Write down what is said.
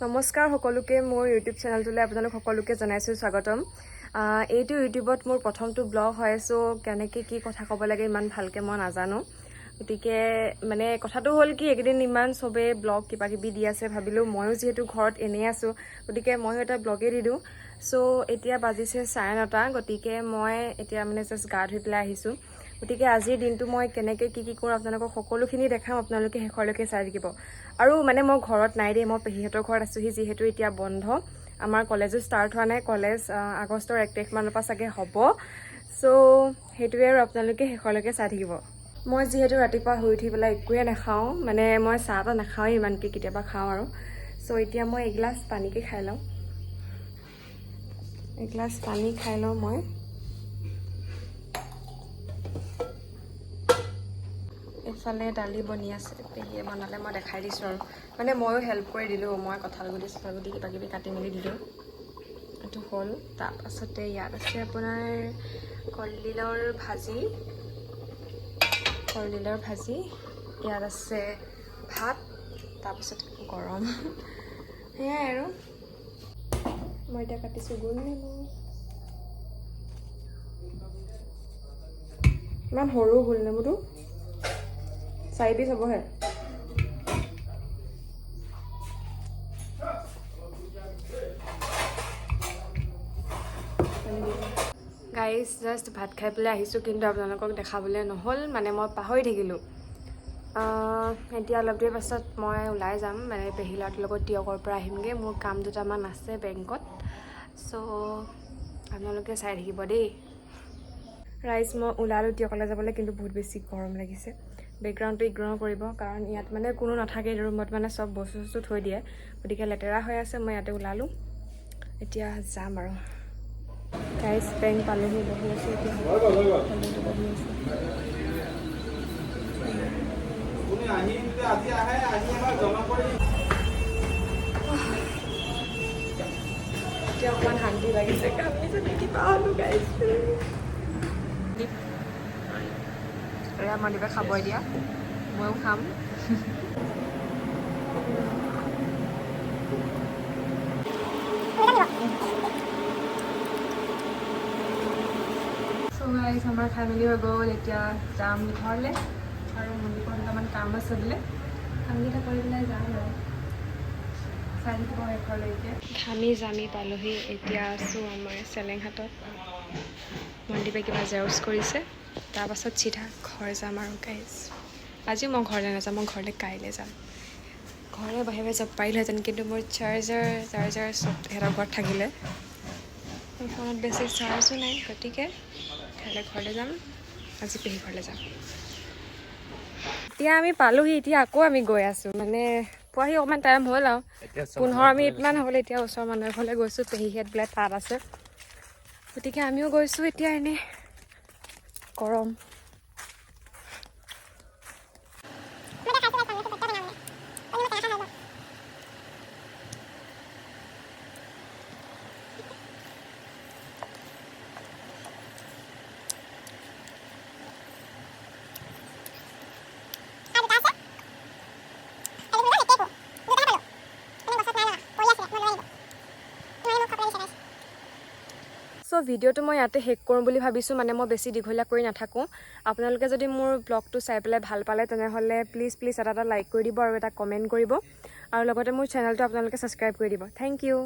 নমস্কাৰ সকলোকে মোৰ ইউটিউব চেনেলটোলৈ আপোনালোক সকলোকে জনাইছোঁ স্বাগতম। এইটো ইউটিউবত মোৰ প্ৰথমটো ব্লগ হয়, চ' কেনেকৈ কি কথা ক'ব লাগে ইমান ভালকৈ মই নাজানো। গতিকে মানে কথাটো হ'ল কি, এইকেইদিন ইমান চবেই ব্লগ কিবা কিবি দি আছে, ভাবিলোঁ ময়ো যিহেতু ঘৰত এনেই আছোঁ, গতিকে ময়ো এটা ব্লগেই দি দিওঁ। চ' এতিয়া বাজিছে 9:30, গতিকে মই এতিয়া মানে জাষ্ট গা ধুই পেলাই আহিছোঁ। গতিকে আজিৰ দিনটো মই কেনেকৈ কি কৰোঁ আপোনালোকক সকলোখিনি দেখাম, আপোনালোকে শেষলৈকে চাই থাকিব। আৰু মানে মই ঘৰত নাই দেই, মই পেহীহঁতৰ ঘৰত আছোঁহি, যিহেতু এতিয়া বন্ধ, আমাৰ কলেজো ষ্টাৰ্ট হোৱা নাই। কলেজ আগষ্টৰ 1 তাৰিখমানৰ পৰা চাগে হ'ব। চ' সেইটোৱে, আৰু আপোনালোকে শেষলৈকে চাই থাকিব। মই যিহেতু ৰাতিপুৱা শুই উঠি পেলাই একোৱে নাখাওঁ, মানে মই চাহ তাহ নাখাওঁৱেই ইমানকৈ, কেতিয়াবা খাওঁ আৰু। চ' এতিয়া মই এগিলাচ পানীকে খাই লওঁ, এগিলাচ পানী খাই লওঁ মই। এইফালে দালি বনি আছে, পেহীয়ে বনালে, মই দেখাই দিছোঁ আৰু মানে ময়ো হেল্প কৰি দিলোঁ। মই কঁঠালগুটি চঠালগুটি কিবা কিবি কাটি মেলি দিলোঁ, এইটো হ'ল। তাৰপাছতে ইয়াত আছে আপোনাৰ কলডিলৰ ভাজি, ইয়াত আছে ভাত, তাৰপাছত গৰম, সেয়াই আৰু। মই এতিয়া কাটিছোঁ গোল নেমু, ইমান সৰু গোল নেমুটো, 4 পিচ হ'বহে। গাইজ জাষ্ট ভাত খাই পেলাই আহিছোঁ, কিন্তু আপোনালোকক দেখাবলৈ নহ'ল, মানে মই পাহৰি থাকিলোঁ। এতিয়া অলপ দেৰি পাছত মই ওলাই যাম, মানে পেহী ল'ৰাটোৰ লগত তিয়কৰ পৰা আহিমগৈ। মোৰ কাম দুটামান আছে বেংকত, চ' আপোনালোকে চাই থাকিব দেই। ৰাইজ মই ওলালোঁ তিয়কলৈ যাবলৈ, কিন্তু বহুত বেছি গৰম লাগিছে। বেকগ্ৰাউণ্ডটো ইগন'ৰ কৰিব, কাৰণ ইয়াত মানে কোনো নাথাকে, ৰুমত মানে চব বস্তু চস্তু থৈ দিয়ে, গতিকে লেতেৰা হৈ আছে। মই ইয়াতে ওলালোঁ, এতিয়া যাম আৰু। গাইজ বেংক পালোহি, বহি আছোঁ এতিয়া, বহি আছোঁ। এতিয়া অকণমান শান্তি লাগিছে, কামি যদি কিবা হ'লোঁ গাইজ। এয়া মই দিবে খাব দিয়া, ময়ো খাম। গাইজ আমাৰ খাই মেলি হৈ গ'ল, এতিয়া যাম ঘৰলৈ, আৰু মন্দিৰৰ দুটামান কাম আছে বোলে, কামকেইটা কৰি পেলাই যাম আৰু। চাই থাকিব শেষলৈকে। ঘামি পালোহি, এতিয়া আছোঁ আমাৰ চেলেংহাটত। মন্দিৰে কিবা জেৰক্স কৰিছে, তাৰপাছত চিধা ঘৰ যাম আৰু গাইজ। আজিও মই ঘৰলৈ নাযাম, মই ঘৰলৈ কাইলৈ যাম। ঘৰলৈ বাহিৰে যাব পাৰিলোহেঁতেন, কিন্তু মোৰ চাৰ্জাৰ চব সিহঁতৰ ঘৰত থাকিলে, মোৰ ফোনত বেছি চাৰ্জো নাই, গতিকে কাইলৈ ঘৰলৈ যাম, আজি পেহী ঘৰলৈ যাম। এতিয়া আমি পালোহি, এতিয়া আকৌ আমি গৈ আছোঁ, মানে পোৱাহি অকণমান টাইম হ'ল আৰু 15 মিনিটমান হ'ল। এতিয়া ওচৰৰ মানুহ এঘৰলৈ গৈছোঁ, পেহীহেঁত বোলে তাত আছে, গতিকে আমিও গৈছোঁ এতিয়া। এনেই গৰম। চ' ভিডিঅ'টো মই ইয়াতে শেষ কৰোঁ বুলি ভাবিছোঁ, মানে মই বেছি দীঘলীয়া কৰি নাথাকোঁ। আপোনালোকে যদি মোৰ ব্লগটো চাই পেলাই ভাল পালে, তেনেহ'লে প্লিজ এটা লাইক কৰি দিব, আৰু এটা কমেণ্ট কৰিব, আৰু লগতে মোৰ চেনেলটো আপোনালোকে ছাবস্ক্ৰাইব কৰি দিব। Thank U.